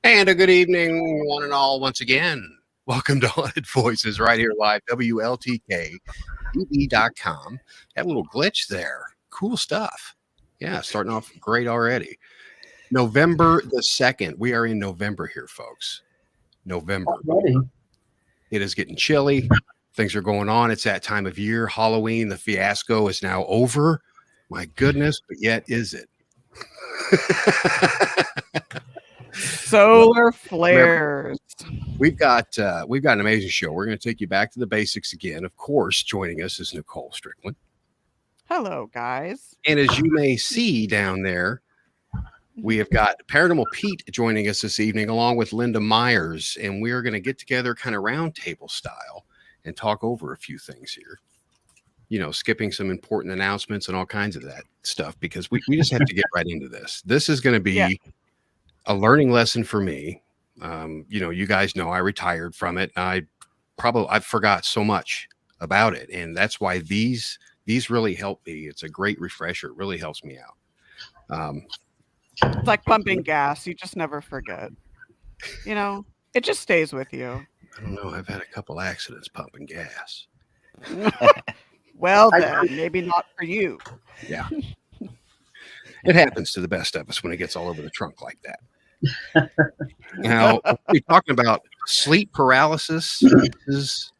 And a good evening, one and all, once again. Welcome to Haunted Voices right here live, WLTK-DB.com. Had a little glitch there. Cool stuff. Yeah, starting off great already. November the 2nd. We are in November here, folks. November. Already. It is getting chilly. Things are going on. It's that time of year. Halloween, the fiasco is now over. My goodness, but yet is it? Solar flares. We've got an amazing show. We're going to take you back to the basics again. Of course, joining us is Nicole Strickland. Hello, guys. And as you may see down there, we have got Paranormal Pete joining us this evening, along with Lynda Myers, and we are going to get together kind of roundtable style and talk over a few things here. You know, skipping some important announcements and all kinds of that stuff, because we just have to get right into this. This is going to be a learning lesson for me. You know, you guys know I retired from it. I forgot so much about it, and that's why these really help me. It's a great refresher. It really helps me out. It's like pumping gas. You just never forget. You know, it just stays with you. I don't know. I've had a couple accidents pumping gas. Well, then, maybe not for you. Yeah. It happens to the best of us when it gets all over the trunk like that. Now, we're talking about sleep paralysis is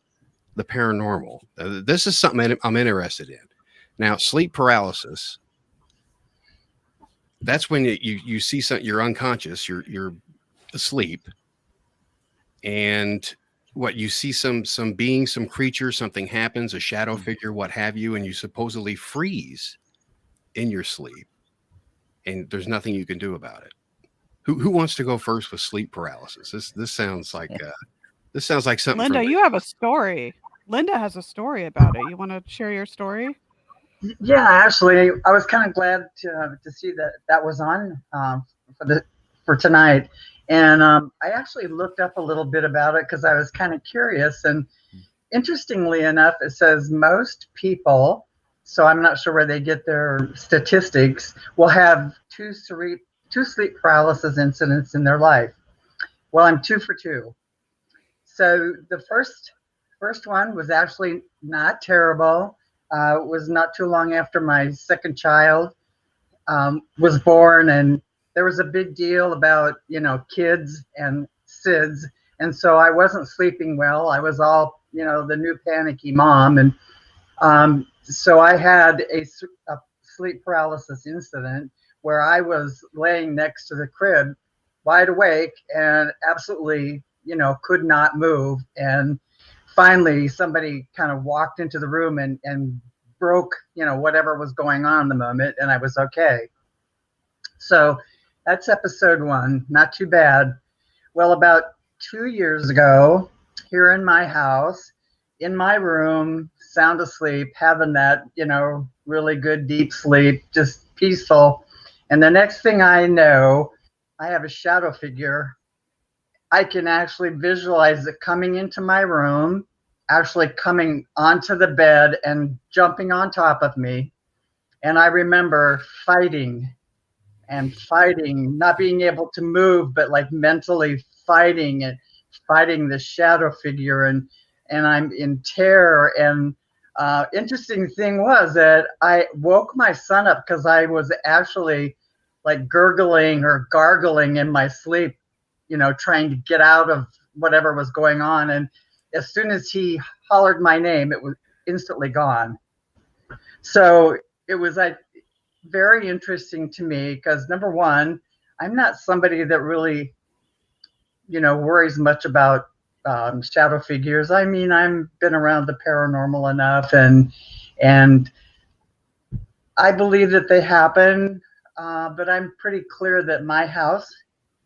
the paranormal. This is something I'm interested in. Now, sleep paralysis, that's when you see something, you're unconscious, you're asleep, and what you see some being, some creature, something happens, a shadow figure, what have you, and you supposedly freeze in your sleep, and there's nothing you can do about it. Who wants to go first with sleep paralysis? This sounds like something. Lynda, you have a story. Lynda has a story about it. You want to share your story? Yeah, actually, I was kind of glad to see that was on for tonight, and I actually looked up a little bit about it because I was kind of curious. And interestingly enough, it says most people, so I'm not sure where they get their statistics, will have two sleep paralysis incidents in their life. Well, I'm 2 for 2. So the first one was actually not terrible. It was not too long after my second child was born, and there was a big deal about, you know, kids and SIDS, and so I wasn't sleeping well. I was all, you know, the new panicky mom, and so I had a sleep paralysis incident where I was laying next to the crib, wide awake, and absolutely, you know, could not move. And finally, somebody kind of walked into the room and broke, you know, whatever was going on in the moment, and I was okay. So that's episode 1. Not too bad. Well, about 2 years ago, here in my house, in my room, sound asleep, having that, you know, really good deep sleep, just peaceful. And the next thing I know, I have a shadow figure. I can actually visualize it coming into my room, actually coming onto the bed and jumping on top of me. And I remember fighting, not being able to move, but like mentally fighting the shadow figure. And I'm in terror. And interesting thing was that I woke my son up because I was actually like gurgling or gargling in my sleep, you know, trying to get out of whatever was going on. And as soon as he hollered my name, it was instantly gone. So it was like very interesting to me because, number one, I'm not somebody that really, you know, worries much about shadow figures. I mean, I've been around the paranormal enough, and I believe that they happen, but I'm pretty clear that my house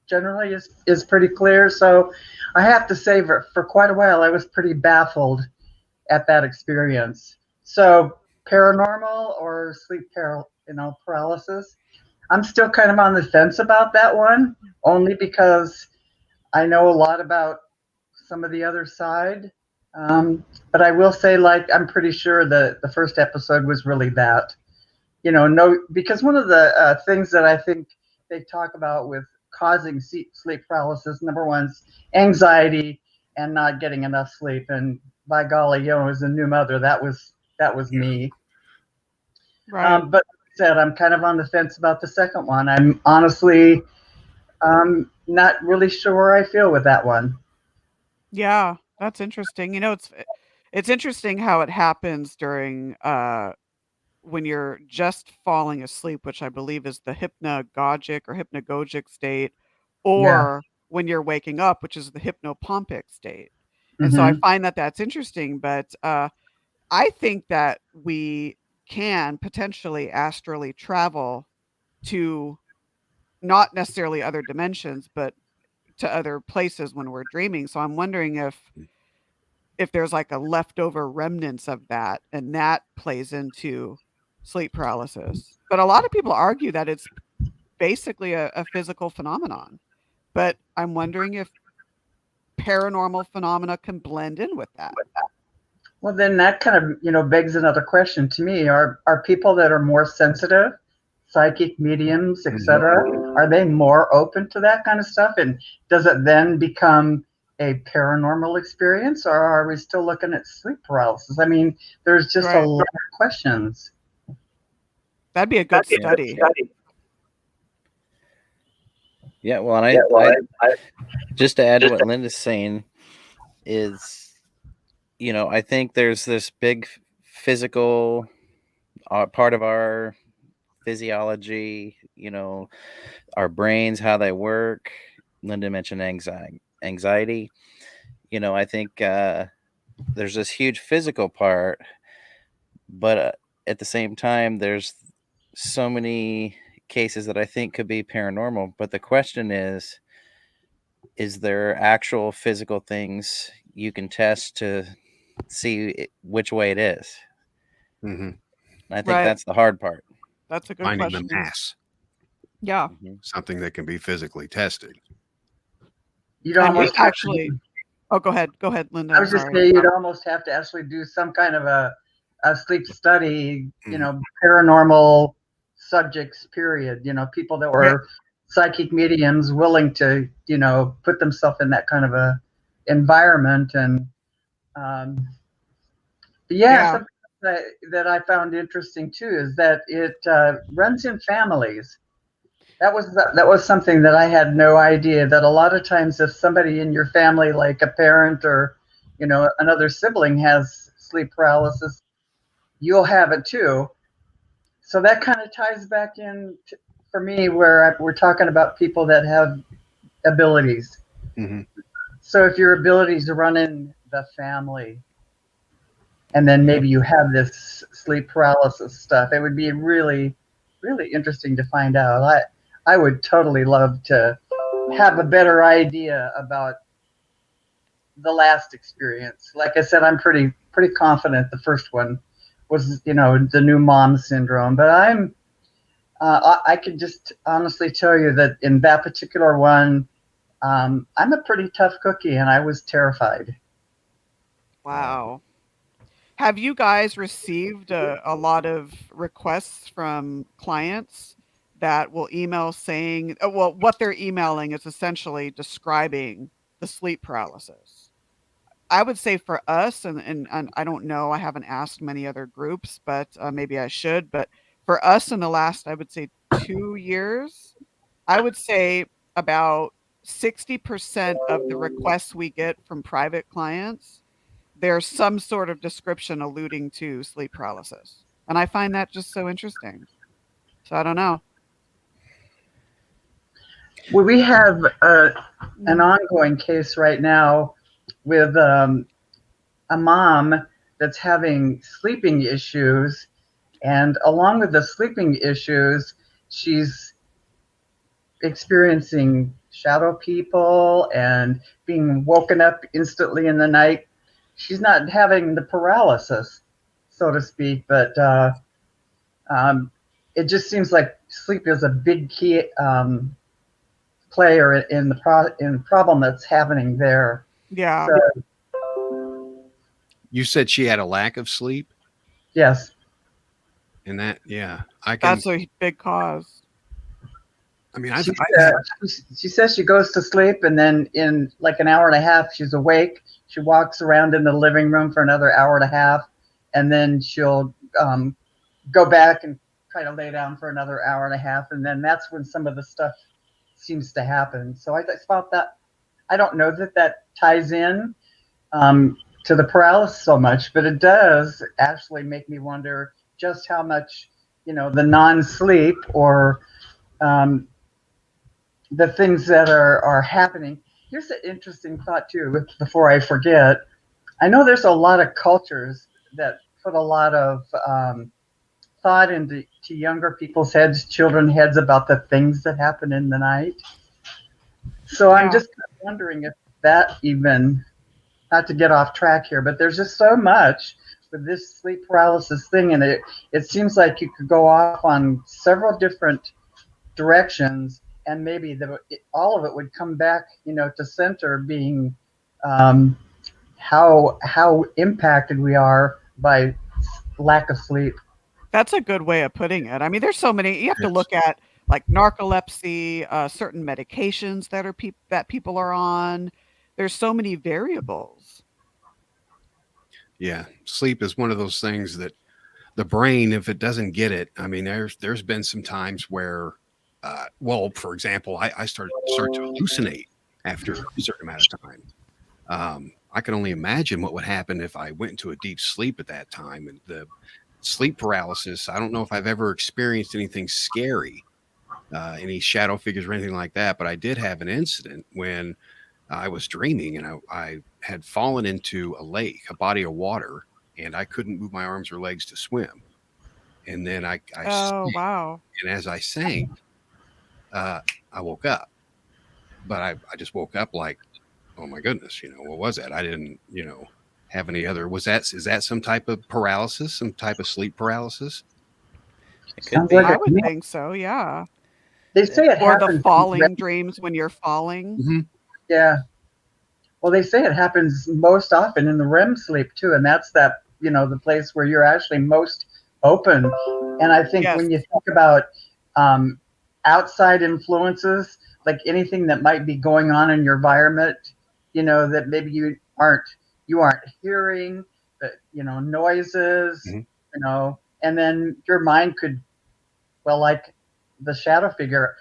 generally is pretty clear. So I have to say for quite a while, I was pretty baffled at that experience. So paranormal or sleep paralysis, I'm still kind of on the fence about that one, only because I know a lot about some of the other side. But I will say, like, I'm pretty sure that the first episode was really that, you know, because one of the things that I think they talk about with causing sleep paralysis. Number one's anxiety and not getting enough sleep. And by golly, as a new mother, that was me. Right. But like I said, I'm kind of on the fence about the second one. I'm honestly not really sure where I feel with that one. Yeah, that's interesting. It's interesting how it happens during when you're just falling asleep, which I believe is the hypnagogic state, Yeah. or when you're waking up, which is the hypnopompic state. And so I Mm-hmm. find that that's interesting, but I think that we can potentially astrally travel to not necessarily other dimensions, but to other places when we're dreaming. So I'm wondering if there's like a leftover remnants of that, and that plays into sleep paralysis. But a lot of people argue that it's basically a physical phenomenon. But I'm wondering if paranormal phenomena can blend in with that. Well, then that kind of, begs another question to me. Are people that are more sensitive, psychic mediums, etc., are they more open to that kind of stuff? And does it then become a paranormal experience, or are we still looking at sleep paralysis? I mean, there's just a Right. lot of questions. That'd be a good study. Yeah, well, and I just to add to what Lynda's saying is, I think there's this big physical part of our physiology, our brains, how they work. Lynda mentioned anxiety. I think there's this huge physical part, but at the same time, there's so many cases that I think could be paranormal. But the question is there actual physical things you can test to see which way it is? Mm-hmm. And I think Right. that's the hard part. That's a good Finding question. the mass, Yeah. something that can be physically tested. You'd And we almost have to actually, oh, go ahead, Lynda. I was just saying you'd almost have to actually do some kind of a sleep study, paranormal subjects, period. People that were psychic mediums willing to, put themselves in that kind of a environment. And something that I found interesting too is that it runs in families. That was something that I had no idea, that a lot of times if somebody in your family, like a parent or another sibling, has sleep paralysis, you'll have it too. So that kind of ties back in for me where we're talking about people that have abilities. Mm-hmm. So if your abilities run in the family, and then maybe you have this sleep paralysis stuff, it would be really, really interesting to find out. I would totally love to have a better idea about the last experience. Like I said, I'm pretty confident the first one was, the new mom syndrome. But I can just honestly tell you that in that particular one, I'm a pretty tough cookie, and I was terrified. Wow. Have you guys received a lot of requests from clients that will email saying, well, what they're emailing is essentially describing the sleep paralysis? I would say for us, and I don't know, I haven't asked many other groups, but maybe I should. But for us in the last, I would say 2 years, I would say about 60% of the requests we get from private clients, there's some sort of description alluding to sleep paralysis. And I find that just so interesting. So I don't know. Well, we have an ongoing case right now with a mom that's having sleeping issues. And along with the sleeping issues, she's experiencing shadow people and being woken up instantly in the night. She's not having the paralysis, so to speak, but it just seems like sleep is a big key player in the problem that's happening there. Yeah. So, You said she had a lack of sleep, yes. and that, I can. That's a big cause. I mean, She says she goes to sleep, and then in like an hour and a half, she's awake. She walks around in the living room for another hour and a half, and then she'll go back and try to lay down for another hour and a half, and then that's when some of the stuff seems to happen. So I thought that I don't know that ties in to the paralysis so much, but it does actually make me wonder just how much, the non-sleep or the things that are happening. Here's an interesting thought too, before I forget. I know there's a lot of cultures that put a lot of thought into younger people's heads, children's heads, about the things that happen in the night. So I'm just kind of wondering if that even, not to get off track here, but there's just so much with this sleep paralysis thing, and it seems like you could go off on several different directions, and maybe all of it would come back, to center being how impacted we are by lack of sleep. That's a good way of putting it. I mean, there's so many. You have to look at like narcolepsy, certain medications that people are on. There's so many variables. Yeah, sleep is one of those things that the brain, if it doesn't get it, I mean, there's been some times where, for example, I start to hallucinate after a certain amount of time. I can only imagine what would happen if I went into a deep sleep at that time. And the sleep paralysis, I don't know if I've ever experienced anything scary, any shadow figures or anything like that, but I did have an incident when I was dreaming, and I had fallen into a lake, a body of water, and I couldn't move my arms or legs to swim. And then I sank, Wow. and as I sank, I woke up, but I just woke up like, oh my goodness, what was that? I didn't, have any other, is that some type of paralysis, some type of sleep paralysis? It could be. I would think so. Yeah. They say it Or happens the falling dreams when you're falling. Mm-hmm. Yeah. Well, they say it happens most often in the REM sleep too, and that's that, the place where you're actually most open. And I think when you think about outside influences, like anything that might be going on in your environment, that maybe you aren't hearing, but noises, Mm-hmm. And then your mind could, like the shadow figure.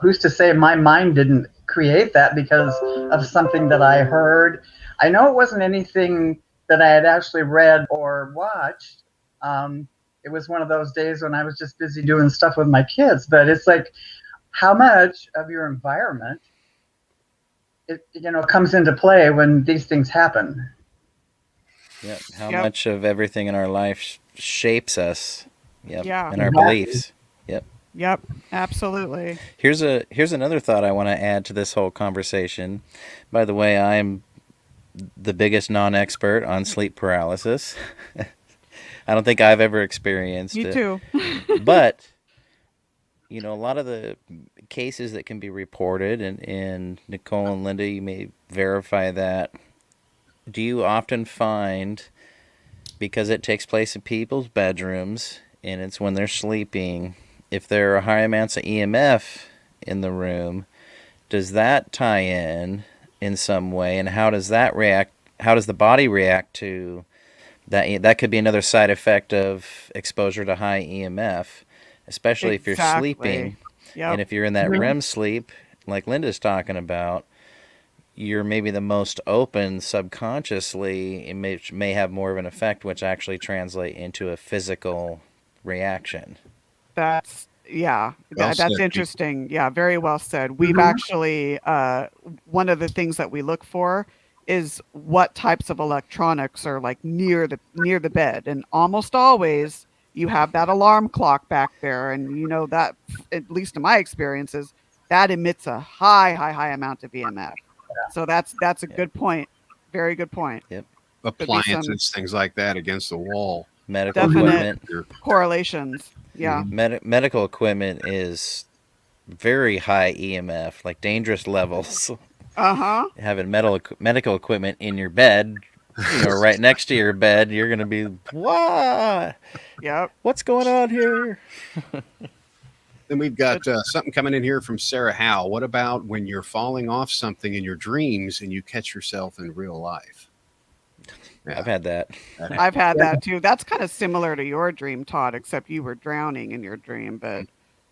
Who's to say my mind didn't create that because of something that I heard? I know it wasn't anything that I had actually read or watched. It was one of those days when I was just busy doing stuff with my kids. But it's like, how much of your environment, comes into play when these things happen? Yeah. How much of everything in our life shapes us? Yep. Yeah. And our beliefs. Yep. Yep. Absolutely. Here's another thought I want to add to this whole conversation. By the way, I'm the biggest non-expert on sleep paralysis. I don't think I've ever experienced it. Me too. But, a lot of the cases that can be reported, and Nicole and Lynda, you may verify that, do you often find, because it takes place in people's bedrooms, and it's when they're sleeping, if there are high amounts of EMF in the room, does that tie in some way, and how does that react? How does the body react to that? That could be another side effect of exposure to high EMF, especially if you're sleeping. Yep. And if you're in that REM sleep, like Lynda's talking about, you're maybe the most open subconsciously. It may have more of an effect, which actually translate into a physical reaction. That's interesting. Yeah, very well said. We've actually, one of the things that we look for is what types of electronics are like near the bed. And almost always you have that alarm clock back there. And that, at least in my experiences, that emits a high amount of EMF. So that's a good point. Very good point. Yep. Appliances, things like that against the wall. Medical equipment. Correlations. Yeah. Medical equipment is very high EMF, like dangerous levels. Having medical equipment in your bed, right next to your bed, you're going to be, what? Yep. What's going on here? Then we've got something coming in here from Sarah Howe. What about when you're falling off something in your dreams and you catch yourself in real life? Yeah. I've had that. I've had that too. That's kind of similar to your dream, Todd, except you were drowning in your dream. But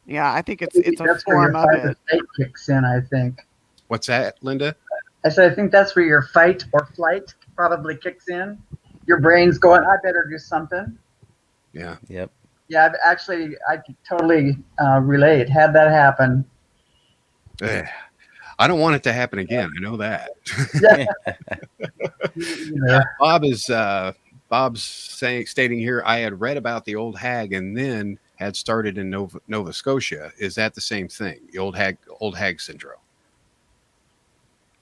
yeah, I think it's a That's where form your of fight or it. flight kicks in, I think. What's that, Lynda? I said, I think that's where your fight or flight probably kicks in. Your brain's going, I better do something. Yeah. Yep. Yeah, I can totally relate. Had that happen. I don't want it to happen again. I know that. Yeah. Bob's stating here, I had read about the old hag and then had started in Nova Scotia. Is that the same thing? The old hag syndrome?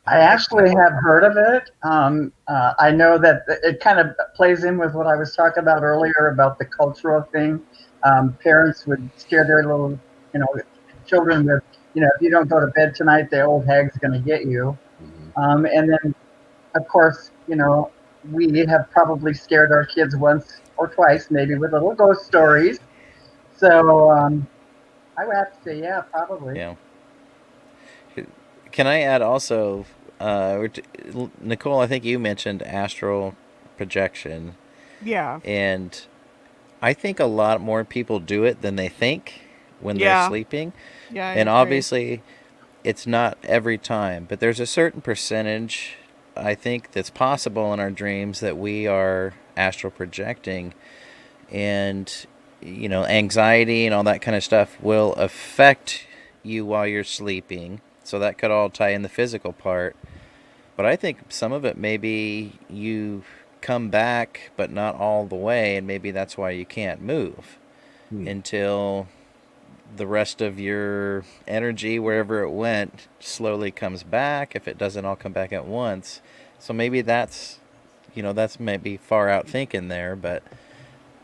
I actually have heard of it. I know that it kind of plays in with what I was talking about earlier about the cultural thing. Parents would scare their little, children with, if you don't go to bed tonight, the old hag's going to get you. Mm-hmm. And then, of course, we have probably scared our kids once or twice, maybe with little ghost stories. So I would have to say, yeah, probably. Yeah. Can I add also, Nicole, I think you mentioned astral projection. Yeah. And I think a lot more people do it than they think when they're sleeping. Yeah. And obviously, it's not every time, but there's a certain percentage, I think, that's possible in our dreams that we are astral projecting. And, anxiety and all that kind of stuff will affect you while you're sleeping. So that could all tie in the physical part. But I think some of it maybe you come back, but not all the way, and maybe that's why you can't move until the rest of your energy, wherever it went, slowly comes back, if it doesn't all come back at once. So maybe that's maybe far out thinking there, but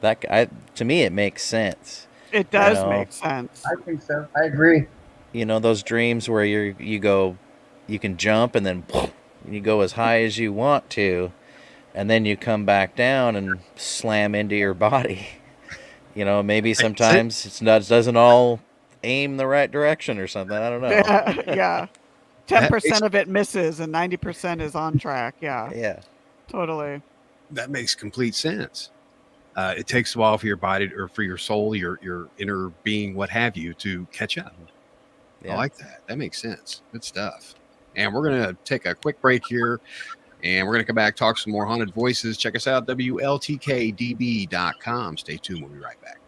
to me, it makes sense. It does make sense. I think so. I agree. Those dreams where you can jump and then you go as high as you want to, and then you come back down and slam into your body. Maybe sometimes it doesn't all aim the right direction or something. I don't know. Yeah. 10% of it misses and 90% is on track. Yeah. Yeah. Totally. That makes complete sense. It takes a while for your body or for your soul, your inner being, what have you, to catch up. Yeah. I like that. That makes sense. Good stuff. And we're going to take a quick break here, and we're going to come back, talk some more haunted voices. Check us out, WLTK-DB.com. Stay tuned. We'll be right back.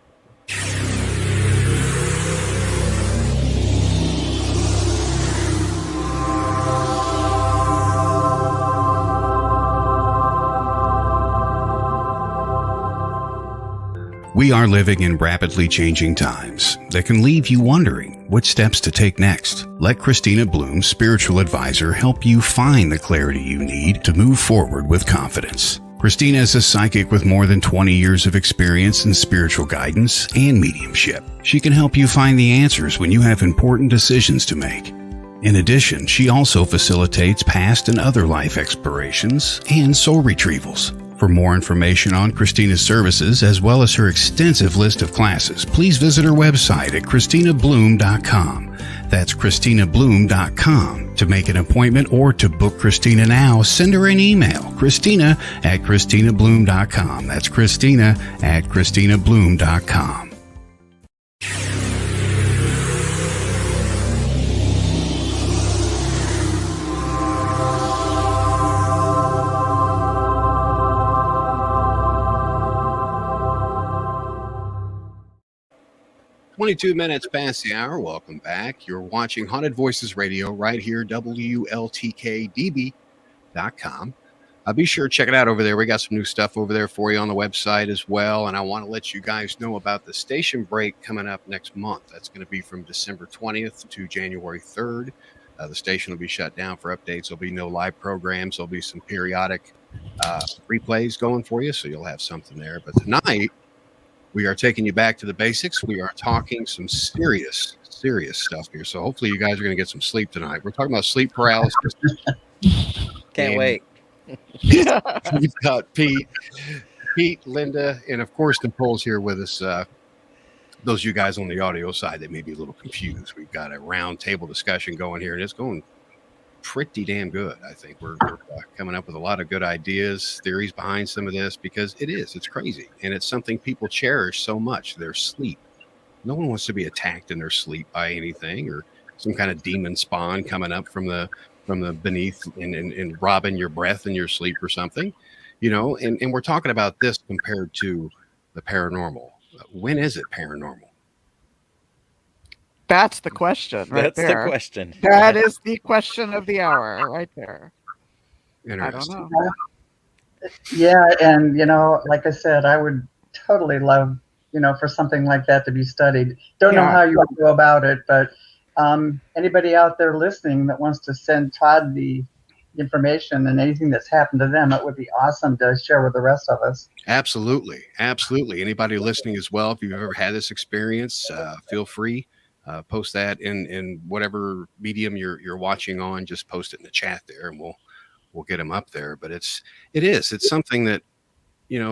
We are living in rapidly changing times that can leave you wondering what steps to take next. Let Christina Bloom, spiritual advisor, help you find the clarity you need to move forward with confidence. Christina is a psychic with more than 20 years of experience in spiritual guidance and mediumship. She can help you find the answers when you have important decisions to make. In addition, she also facilitates past and other life explorations and soul retrievals. For more information on Christina's services, as well as her extensive list of classes, please visit her website at ChristinaBloom.com. That's ChristinaBloom.com. To make an appointment or to book Christina now, send her an email, Christina@ChristinaBloom.com. That's Christina@ChristinaBloom.com. "22 minutes past the hour. Welcome back. You're watching Haunted Voices Radio right here, WLTK-DB.com. Be sure to check it out over there. We got some new stuff over there for you on the website as well. And I want to let you guys know about the station break coming up next month. That's going to be from December 20th to January 3rd. The station will be shut down for updates. There'll be no live programs. There'll be some periodic replays going for you, so you'll have something there. But tonight, we are taking you back to the basics. We are talking some serious stuff here. So hopefully you guys are going to get some sleep tonight. We're talking about sleep paralysis. Can't wait. We've got Pete, Lynda, and of course Nicole's here with us those of you guys on the audio side that may be a little confused, we've got a round table discussion going here, and it's going pretty damn good. I think we're coming up with a lot of good ideas, theories behind some of this, because it's crazy, and it's something people cherish so much, their sleep. No one wants to be attacked in their sleep by anything, or some kind of demon spawn coming up from the beneath and robbing your breath in your sleep or something, and we're talking about this compared to the paranormal. When is it paranormal? That's the question right That's there. the question. That is the question of the hour right there. I don't Interesting. know. Yeah, and like I said, I would totally love, for something like that to be studied. Don't know Yeah. how you would go about it, but anybody out there listening that wants to send Todd the information and anything that's happened to them, it would be awesome to share with the rest of us. Absolutely. Anybody listening as well, if you've ever had this experience, feel free. Post that in whatever medium you're watching on. Just post it in the chat there, and we'll get them up there. But it's something that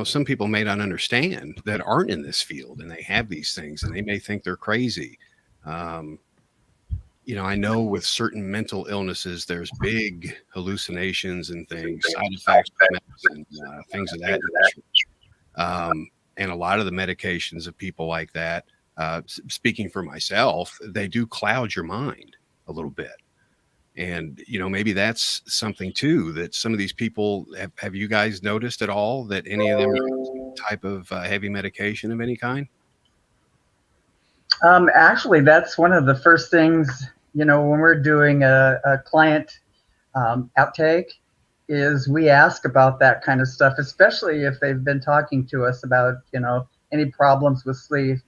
some people may not understand that aren't in this field, and they have these things, and they may think they're crazy. I know with certain mental illnesses, there's big hallucinations and things, side effects, and things of that nature. And a lot of the medications of people like that, speaking for myself, they do cloud your mind a little bit. And, maybe that's something too, that some of these people, have you guys noticed at all that any of them are using type of heavy medication of any kind? Actually, that's one of the first things, when we're doing a client outtake, is we ask about that kind of stuff, especially if they've been talking to us about, any problems with sleep,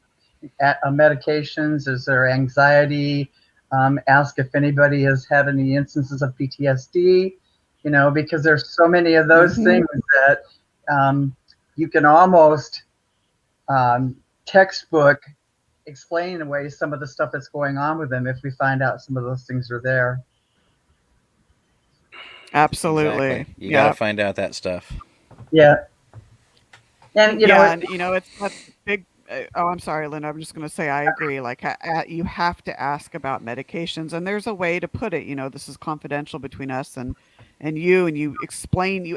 medications, is there anxiety, ask if anybody has had any instances of PTSD, because there's so many of those things that you can almost textbook explain away some of the stuff that's going on with them if we find out some of those things are there. Absolutely. Exactly. You got to find out that stuff. Yeah. And, it's that big. I'm sorry, Lynda. I'm just going to say I agree. Like, you have to ask about medications, and there's a way to put it. This is confidential between us and you, and you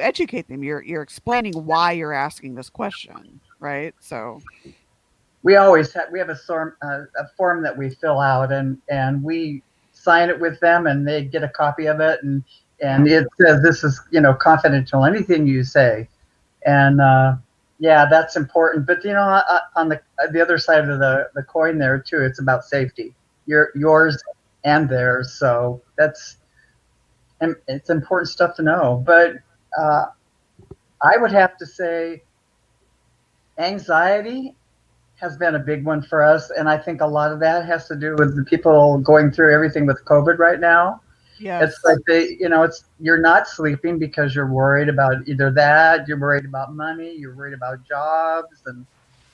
educate them. You're explaining why you're asking this question, right? So we always we have a form that we fill out, and we sign it with them, and they get a copy of it, and it says this is confidential, anything you say, and yeah, that's important. But on the other side of the coin there too, it's about safety, yours and theirs. So it's important stuff to know. But I would have to say anxiety has been a big one for us, and I think a lot of that has to do with the people going through everything with COVID right now. Yes. It's like you're not sleeping because you're worried about either that, you're worried about money, you're worried about jobs, and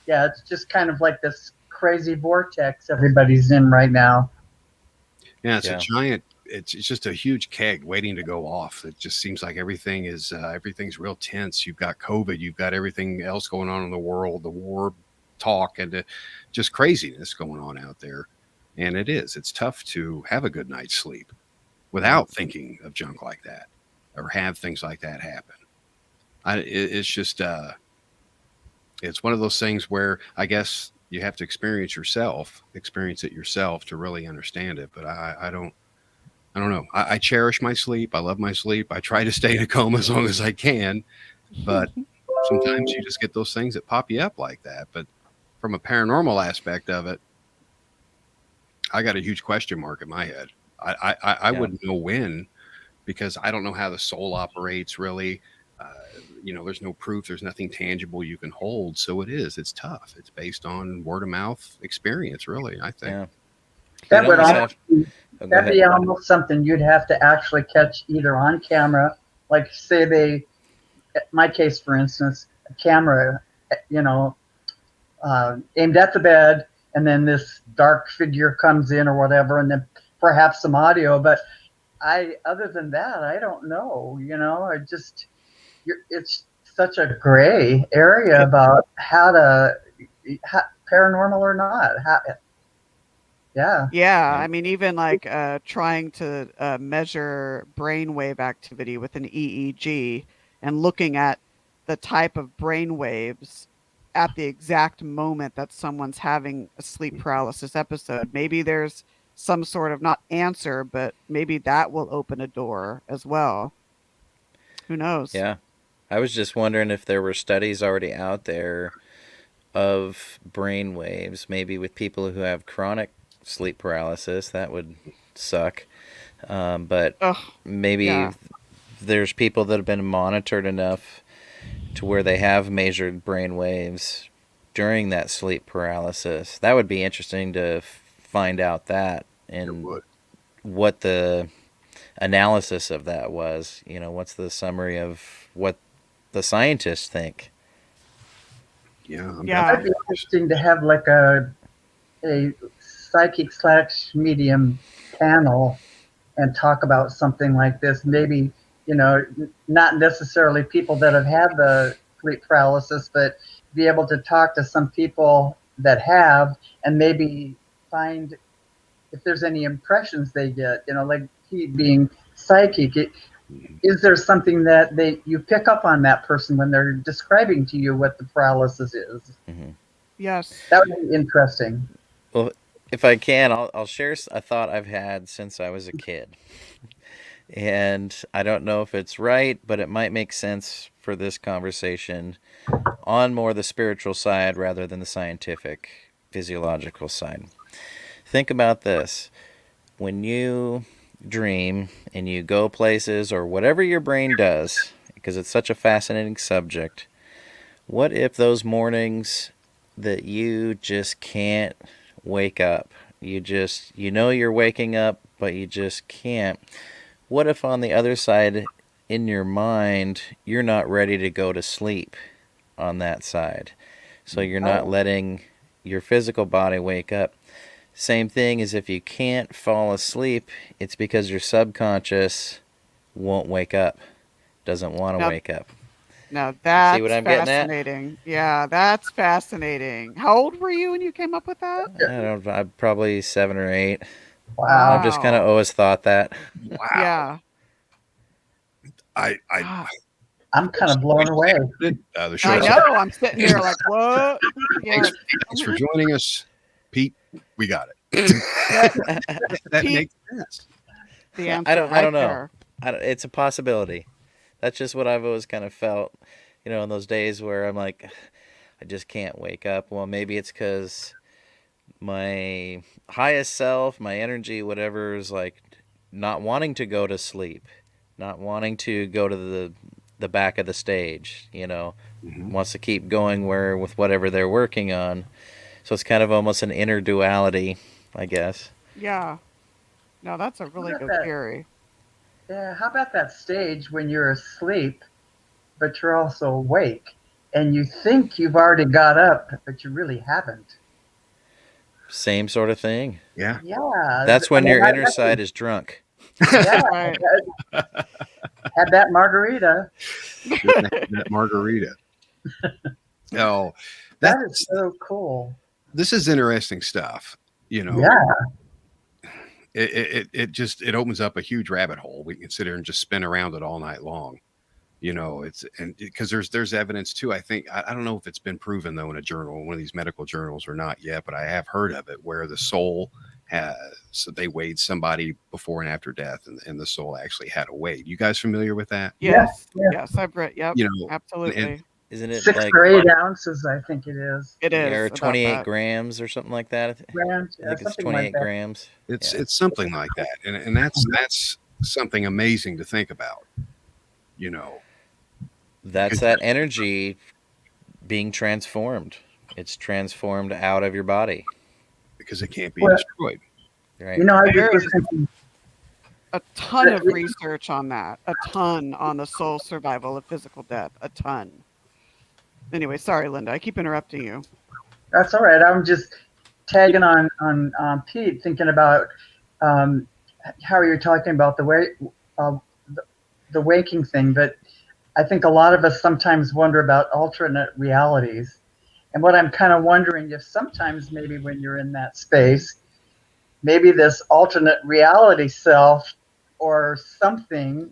yeah, it's just kind of like this crazy vortex everybody's in right now. Yeah, it's a giant. It's just a huge keg waiting to go off. It just seems like everything's real tense. You've got COVID, you've got everything else going on in the world, the war talk, and just craziness going on out there. And it's tough to have a good night's sleep without thinking of junk like that, or have things like that happen. It's just it's one of those things where I guess you have to experience it yourself to really understand it. But I don't know. I cherish my sleep. I love my sleep. I try to stay in a coma as long as I can, but sometimes you just get those things that pop you up like that. But from a paranormal aspect of it, I got a huge question mark in my head. I wouldn't know when, because I don't know how the soul operates really. There's no proof. There's nothing tangible you can hold. So it's tough. It's based on word of mouth experience, really, I think. Yeah. That would that'd be almost something you'd have to actually catch either on camera, like say my case, for instance, a camera, aimed at the bed, and then this dark figure comes in or whatever, and then perhaps some audio. But other than that, I don't know. It's such a gray area about how paranormal or not. Yeah. Yeah, I mean, even like trying to measure brainwave activity with an EEG and looking at the type of brain waves at the exact moment that someone's having a sleep paralysis episode. Maybe there's some sort of not answer, but maybe that will open a door as well. Who knows? Yeah. I was just wondering if there were studies already out there of brain waves, maybe with people who have chronic sleep paralysis. That would suck. But Ugh, maybe yeah. there's people that have been monitored enough to where they have measured brain waves during that sleep paralysis. That would be interesting to find out that and what the analysis of that was. You know, what's the summary of what the scientists think? Yeah. Yeah. It'd be interesting to have like a psychic / medium panel and talk about something like this. Maybe, not necessarily people that have had the sleep paralysis, but be able to talk to some people that have and maybe find if there's any impressions they get, like he being psychic. Is there something that you pick up on that person when they're describing to you what the paralysis is? Mm-hmm. Yes. That would be interesting. Well, if I can, I'll share a thought I've had since I was a kid. And I don't know if it's right, but it might make sense for this conversation on more the spiritual side rather than the scientific, physiological side. Think about this. When you dream and you go places or whatever your brain does, because it's such a fascinating subject, what if those mornings that you just can't wake up? You know you're waking up, but you just can't. What if on the other side in your mind, you're not ready to go to sleep on that side? So you're not letting your physical body wake up. Same thing as if you can't fall asleep, it's because your subconscious won't wake up, doesn't want to wake up. Now that's See what I'm getting at? fascinating. Yeah, that's fascinating. How old were you when you came up with that? I don't know, I'm probably 7 or 8. Wow. I've just kind of always thought that. Wow. Yeah. I'm kind of blown away. The show I know. I'm sitting here like, what? Yeah. Thanks for joining us, Pete. We got it. That Pete, makes sense. the answer I don't right know. It's a possibility. That's just what I've always kind of felt, in those days where I'm like, I just can't wake up. Well, maybe it's because my highest self, my energy, whatever, is like not wanting to go to sleep, not wanting to go to the back of the stage, wants to keep going with whatever they're working on. So it's kind of almost an inner duality, I guess. Yeah. No, that's a really good theory. Yeah, how about that stage when you're asleep, but you're also awake, and you think you've already got up, but you really haven't? Same sort of thing. Yeah. Yeah. That's when your inner side is drunk. Yeah. Right. Had that margarita. That margarita. Oh, That is so cool. This is interesting stuff. Yeah. It opens up a huge rabbit hole. We can sit here and just spin around it all night long. Because there's evidence too. I think I don't know if it's been proven though in a journal, one of these medical journals or not yet, but I have heard of it where the soul so they weighed somebody before and after death, and the soul actually had a weight. You guys familiar with that? Yes. Yes, I've read. Yep. Absolutely. and Isn't it 6 like or 8 ounces, I think it is. It is. or about 28 that. grams or something like that? Grams, I think it's something 28 like that. grams. It's something like that, and that's something amazing to think about. That's that energy being transformed. It's transformed out of your body. Because it can't be Well, destroyed. Right. I There was is thinking, a ton of research on that. A ton on the soul survival of physical death. A ton. Anyway, sorry, Lynda. I keep interrupting you. that's all right. I'm just tagging on Pete, thinking about how you're talking about the waking thing, but I think a lot of us sometimes wonder about alternate realities. And what I'm kind of wondering if sometimes maybe when you're in that space, maybe this alternate reality self or something,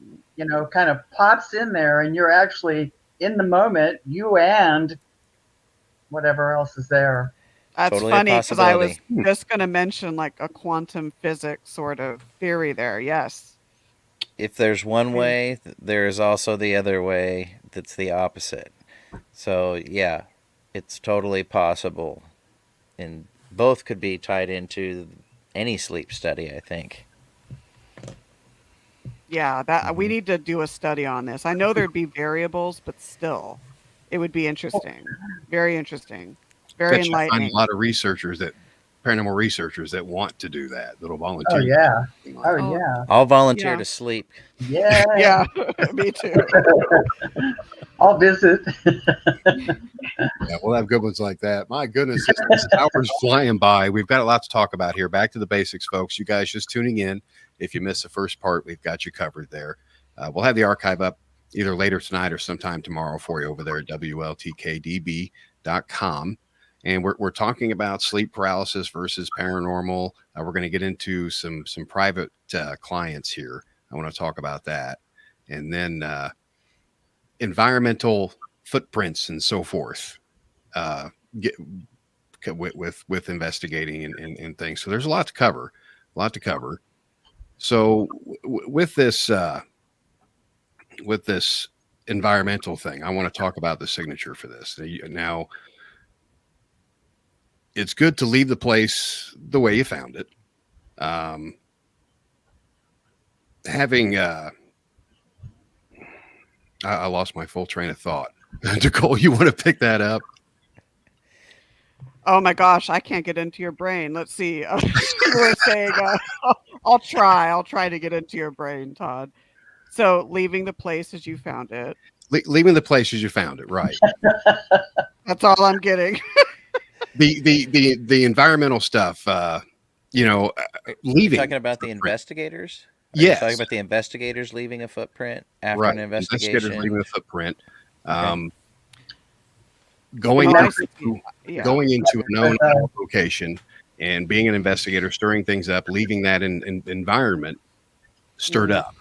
kind of pops in there and you're actually in the moment, you and whatever else is there. That's Totally a funny because I was possibility. just going to mention like a quantum physics sort of theory there. Yes. If there's one way, there's also the other way that's the opposite. So, yeah, it's totally possible. And both could be tied into any sleep study, I think. Yeah, that we need to do a study on this. I know there'd be variables, but still, it would be interesting. Very interesting. Very Bet you find enlightening. a lot of paranormal researchers that want to do that, that'll volunteer. Oh yeah. Oh Oh, yeah. I'll volunteer Yeah. to sleep. Yeah. Yeah, me too. I'll visit. Yeah, we'll have good ones like that. My goodness, this hour's flying by. We've got a lot to talk about here. Back to the basics, folks. You guys just tuning in. If you missed the first part, we've got you covered there. We'll have the archive up either later tonight or sometime tomorrow for you over there at WLTK-DB.com. And we're talking about sleep paralysis versus paranormal. We're going to get into some private clients here. I want to talk about that. And then environmental footprints and so forth. With investigating and things. So there's a lot to cover. So with this environmental thing, I want to talk about the signature for this. Now, it's good to leave the place the way you found it. Having I lost my full train of thought. Nicole, you want to pick that up? Oh my gosh, I can't get into your brain. Let's see. You were saying, I'll try to get into your brain, Todd. So leaving the place as you found it. Leaving the place as you found it, right? That's all I'm getting. The environmental stuff, leaving. Talking about the investigators? Yes. Talking about the investigators leaving a footprint after Right. an investigation. Investigators leaving a footprint. Okay. Going Well, into a known location and being an investigator, stirring things up, leaving that in environment stirred up,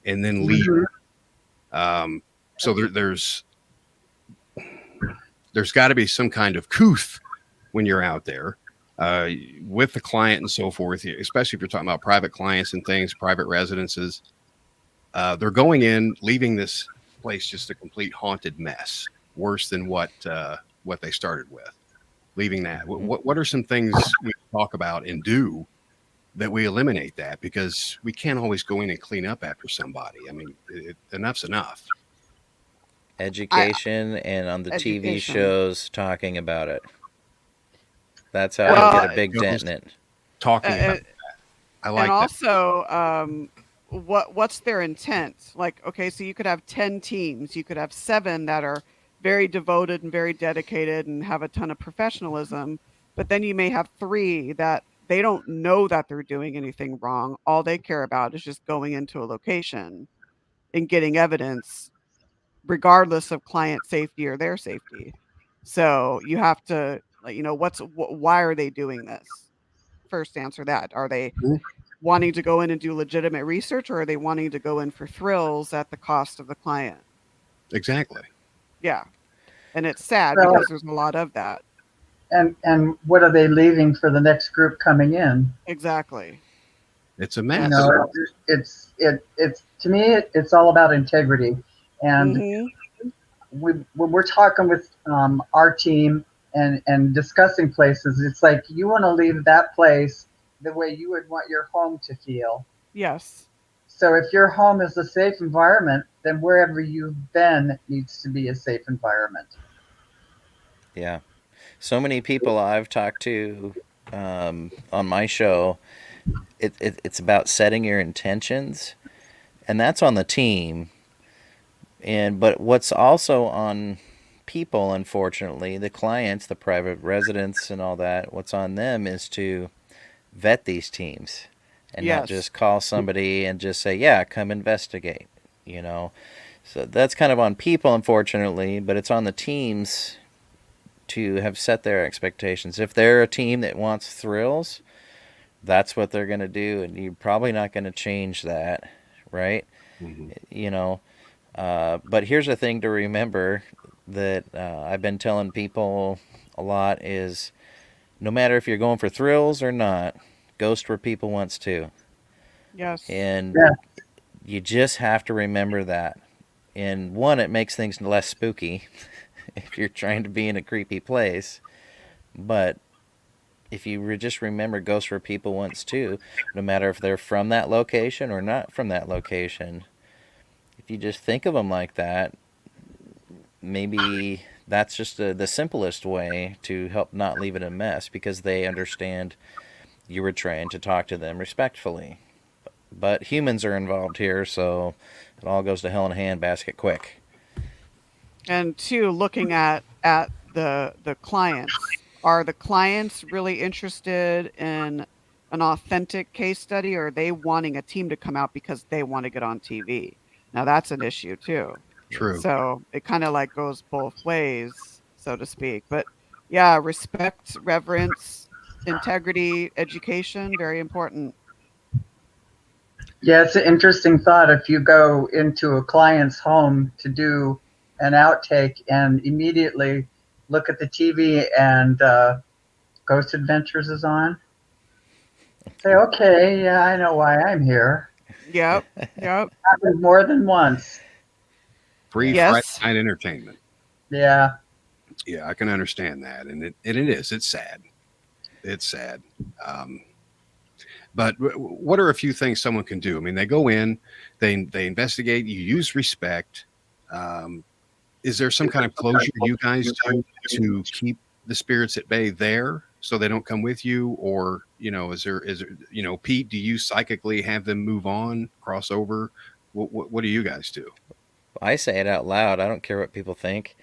and then leaving. So there's got to be some kind of couth when you're out there with the client and so forth, especially if you're talking about private clients and things, private residences. They're going in, leaving this place just a complete haunted mess, worse than what they started with. Leaving that. What are some things we talk about and do that we eliminate that? Because we can't always go in and clean up after somebody. I mean, enough's enough. Education and on the TV Education. shows talking about it. That's how you get a big dent in it. Talking about that. I like and that. also, what's their intent? Like, okay, so you could have 10 teams. You could have 7 that are very devoted and very dedicated and have a ton of professionalism. But then you may have 3 that they don't know that they're doing anything wrong. All they care about is just going into a location and getting evidence, regardless of client safety or their safety. So you have to, why are they doing this? First, answer that. Are they wanting to go in and do legitimate research, or are they wanting to go in for thrills at the cost of the client? Exactly. Yeah. And it's sad So- because there's a lot of that. And what are they leaving for the next group coming in? Exactly. It's a mess. It's to me it's all about integrity. And Mhm. when we're talking with our team and discussing places, it's like you want to leave that place the way you would want your home to feel. Yes. So if your home is a safe environment, then wherever you've been needs to be a safe environment. Yeah. So many people I've talked to on my show, it's about setting your intentions, and that's on the team. But what's also on people, unfortunately, the clients, the private residents and all that, what's on them is to vet these teams and not Yes. just call somebody and just say, yeah, come investigate, So that's kind of on people, unfortunately, but it's on the teams to have set their expectations. If they're a team that wants thrills, that's what they're going to do, and you're probably not going to change that, right? Mhm. You know, but here's a thing to remember that I've been telling people a lot is no matter if you're going for thrills or not, ghost where people wants to. Yes. And Yeah. you just have to remember that. And one, it makes things less spooky if you're trying to be in a creepy place. But if you just remember ghosts where people wants to, no matter if they're from that location or not from that location, if you just think of them like that, maybe that's just the simplest way to help not leave it a mess, because they understand you were trying to talk to them respectfully. But humans are involved here, so it all goes to hell in a handbasket quick. And two, looking at the clients, are the clients really interested in an authentic case study, or are they wanting a team to come out because they want to get on TV? Now that's an issue too. True. So it kind of like goes both ways, so to speak. But yeah, respect, reverence, integrity, education, very important. Yeah, it's an interesting thought. If you go into a client's home to do an outtake and immediately look at the TV and Ghost Adventures is on, say, okay, yeah, I know why I'm here. Yep. Yep. Happened more than once. Free Yes. Friday night entertainment. Yeah. Yeah, I can understand that, and it is. It's sad. It's sad. But what are a few things someone can do? I mean, they go in, they investigate. You use respect. Is there some kind of closure you guys do to keep the spirits at bay there, so they don't come with you? Or, is there Pete, do you psychically have them move on, cross over? What do you guys do? I say it out loud. I don't care what people think.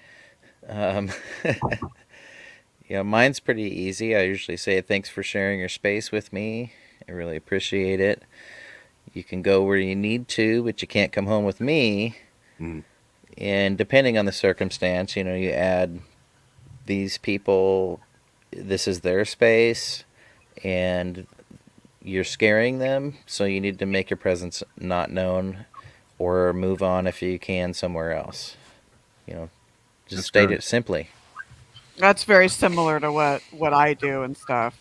Mine's pretty easy. I usually say thanks for sharing your space with me. I really appreciate it. You can go where you need to, but you can't come home with me. Mm. And depending on the circumstance, you add these people, this is their space, and you're scaring them, so you need to make your presence not known or move on if you can somewhere else. Just state it simply. That's very similar to what I do and stuff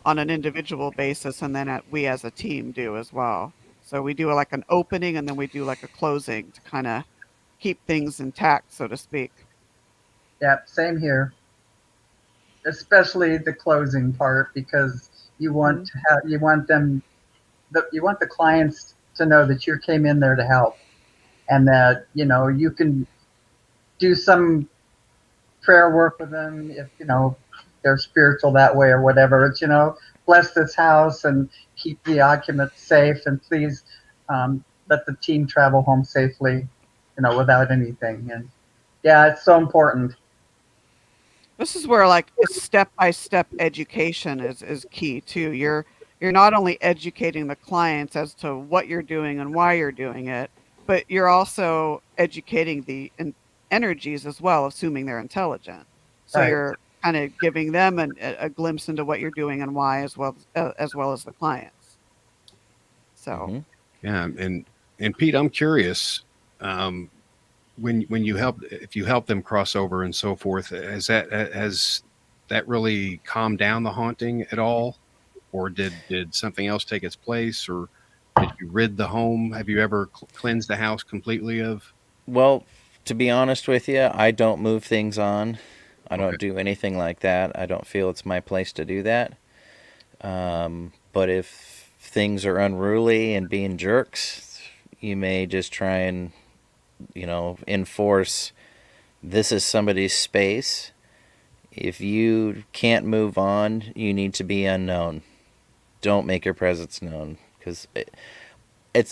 on an individual basis, and then we as a team do as well. So we do like an opening, and then we do like a closing to kind of keep things intact, so to speak. Yeah, same here. Especially the closing part, because you want to have, you want the clients to know that you came in there to help, and that you can do some prayer work with them if they're spiritual that way or whatever. It's bless this house and keep the occupants safe, and please let the team travel home safely, without anything. And yeah, it's so important. This is where like step-by-step education is key too. You're not only educating the clients as to what you're doing and why you're doing it, but you're also educating the energies as well, assuming they're intelligent. So Right. you're kind of giving them a glimpse into what you're doing and why, as well as the clients. So Yeah, and Pete, I'm curious, when if you help them cross over and so forth, has that really calmed down the haunting at all, or did something else take its place, or did you rid the home? Have you ever cleansed the house completely of? Well, to be honest with you, I don't move things on. I Okay. don't do anything like that. I don't feel it's my place to do that. But if things are unruly and being jerks, you may just try and, enforce this is somebody's space. If you can't move on, you need to be unknown. Don't make your presence known, because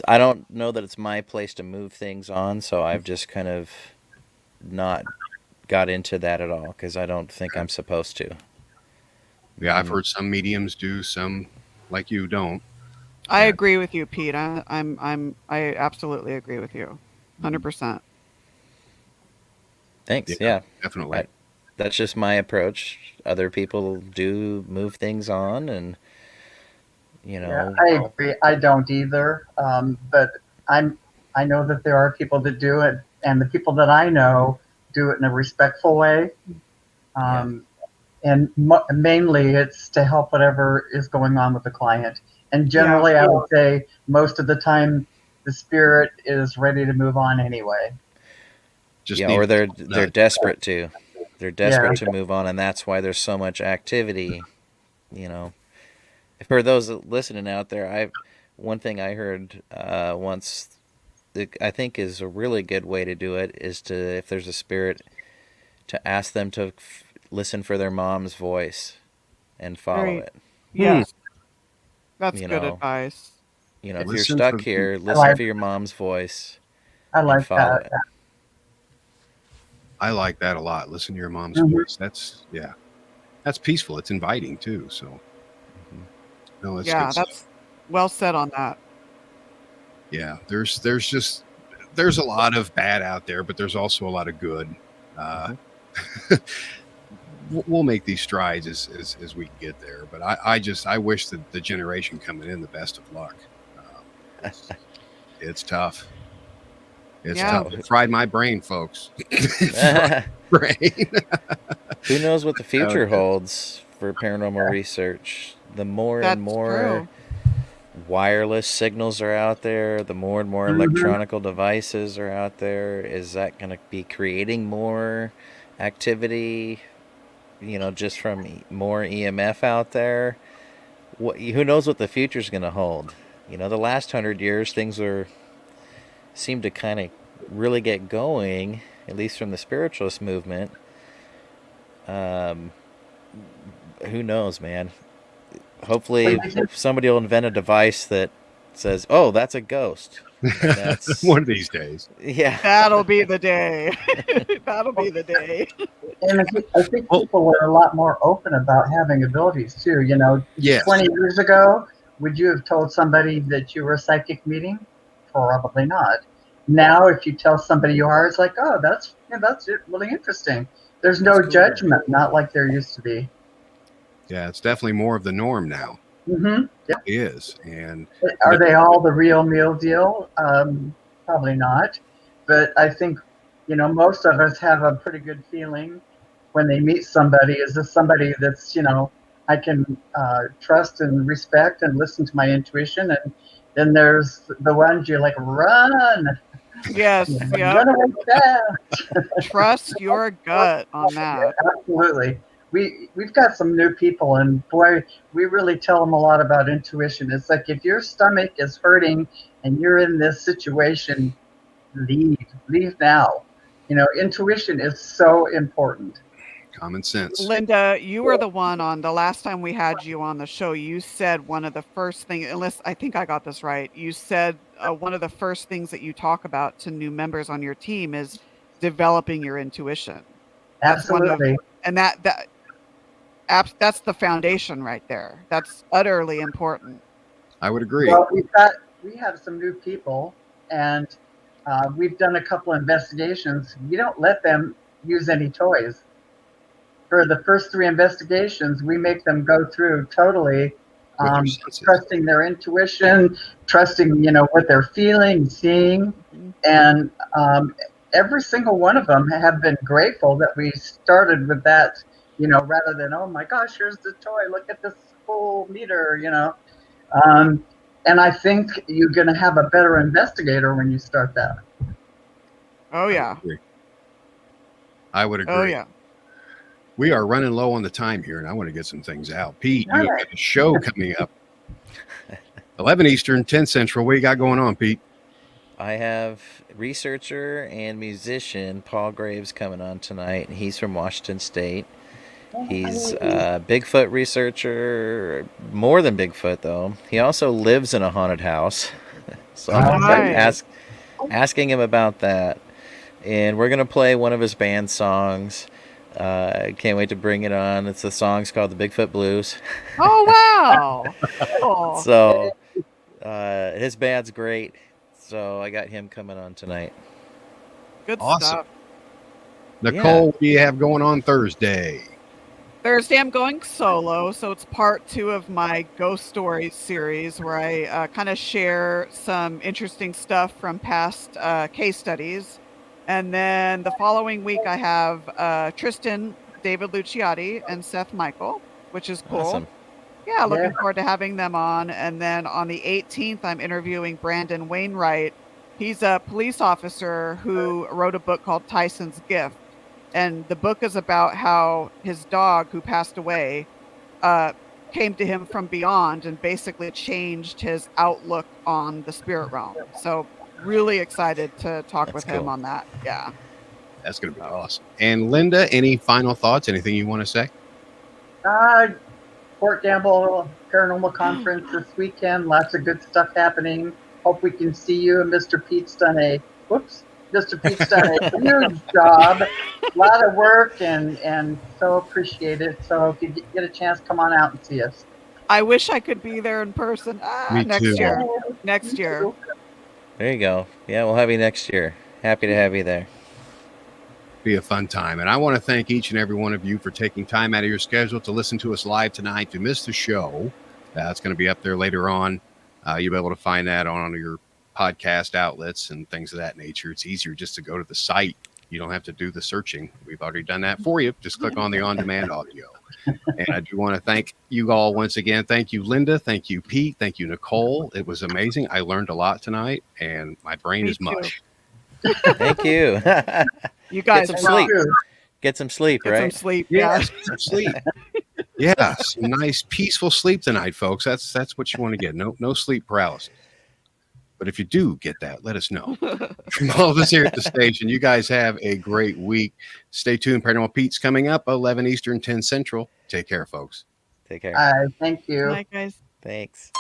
I don't know that it's my place to move things on, so I've just kind of not got into that at all, because I don't think I'm supposed to. Mm-hmm. Yeah, I've heard some mediums do, some like you don't. I agree with you, Pete. I absolutely agree with you, 100%. Thanks. Yeah. Definitely. that's just my approach. Other people do move things on, and Yeah, I agree. I don't either. But I know that there are people that do it, and the people that I know do it in a respectful way. Um, And mainly it's to help whatever is going on with the client. And generally, I would say most of the time, the spirit is ready to move on anyway. Or they're desperate to. They're desperate to move on, and that's why there's so much activity. For those listening out there, one thing I heard once that I think is a really good way to do it is to, if there's a spirit, to ask them to listen for their mom's voice and follow it. Yes, that's good advice. If you're stuck here, listen for your mom's voice. I like follow that. It. I like that a lot. Listen to your mom's voice. That's peaceful. It's inviting too. So, no, that's well said on that. Yeah, there's a lot of bad out there, but there's also a lot of good. We'll make these strides as we get there. But I wish that the generation coming in the best of luck. It's tough. It's tough. It fried my brain, folks. Brain. Who knows what the future holds for paranormal research? The more and more wireless signals are out there, the more and more electronic devices are out there. Is that going to be creating more activity? Just from more EMF out there? Who knows what the future is going to hold? The last 100 years, things seem to kind of really get going, at least from the spiritualist movement. Who knows, man? Hopefully somebody will invent a device that says, oh, that's a ghost. That's one of these days. Yeah. That'll be the day. That'll be the day. And I think people were a lot more open about having abilities too. 20 years ago, would you have told somebody that you were a psychic medium? Probably not. Now, if you tell somebody you are, it's like, oh, that's really interesting. There's no judgment, not like there used to be. Yeah, it's definitely more of the norm now. Mm-hmm. It is. And are they all the real meal deal? Probably not. But I think, most of us have a pretty good feeling when they meet somebody. Is this somebody that's, I can trust and respect and listen to my intuition? And then there's the ones you're like, run. Yes. Run away fast. Trust your gut on that. Absolutely. We've got some new people, and boy, we really tell them a lot about intuition. It's like, if your stomach is hurting and you're in this situation, leave now. Intuition is so important. Common sense. Lynda, you were the one on the last time we had you on the show. You said one of the first things, unless I think I got this right, you said one of the first things that you talk about to new members on your team is developing your intuition. Absolutely. That's the foundation right there. That's utterly important. I would agree. Well, we have some new people, and we've done a couple of investigations. We don't let them use any toys. For the first 3 investigations, we make them go through totally trusting their intuition, trusting, what they're feeling, seeing. And every single one of them have been grateful that we started with that, rather than, oh my gosh, here's the toy, look at this cool meter, and I think you're going to have a better investigator when you start that. Oh, yeah. I would agree. Oh, yeah. We are running low on the time here, and I want to get some things out. Pete, you have a show coming up. 11 Eastern, 10 Central. What you got going on, Pete? I have researcher and musician Paul Graves coming on tonight. He's from Washington State. He's a Bigfoot researcher, more than Bigfoot, though. He also lives in a haunted house. So I'm asking him about that. And we're going to play one of his band songs. I can't wait to bring it on. It's the song's called the Bigfoot Blues. Oh, wow. Oh. So his band's great. So I got him coming on tonight. Good awesome stuff. Nicole, what do you have going on Thursday? Thursday, I'm going solo, so it's part 2 of my Ghost Stories series where I kind of share some interesting stuff from past case studies. And then the following week, I have Tristan, David Luciati, and Seth Michael, which is cool. Awesome. Yeah, looking forward to having them on. And then on the 18th, I'm interviewing Brandon Wainwright. He's a police officer who wrote a book called Tyson's Gift. And the book is about how his dog, who passed away, came to him from beyond and basically changed his outlook on the spirit realm. So really excited to talk That's with him cool. on that. Yeah. That's going to be awesome. And Lynda, any final thoughts? Anything you want to say? Fort Gamble Paranormal Conference this weekend. Lots of good stuff happening. Hope we can see you. And Mr. Pete's done a huge job. A lot of work and so appreciate it. So if you get a chance, come on out and see us. I wish I could be there in person. Me Next too. year. Next year. There you go. Yeah, we'll have you next year. Happy to have you there. Be a fun time. And I want to thank each and every one of you for taking time out of your schedule to listen to us live tonight. If you missed the show, it's going to be up there later on. You'll be able to find that on your podcast outlets and things of that nature. It's easier just to go to the site. You don't have to do the searching. We've already done that for you. Just click on the on-demand audio. And I do want to thank you all once again. Thank you, Lynda. Thank you, Pete. Thank you, Nicole. It was amazing. I learned a lot tonight, and my brain Me is too. mush. Thank you. You guys Get some rock. sleep. Get some sleep, Get right? some sleep. Yes, some sleep. Yeah, some nice peaceful sleep tonight, folks. That's what you want to get. No sleep paralysis. But if you do get that, let us know. From all of us here at the station, you guys have a great week. Stay tuned. Paranormal Pete's coming up 11 Eastern, 10 Central. Take care, folks. Take care. Thank you. Night, guys. Thanks.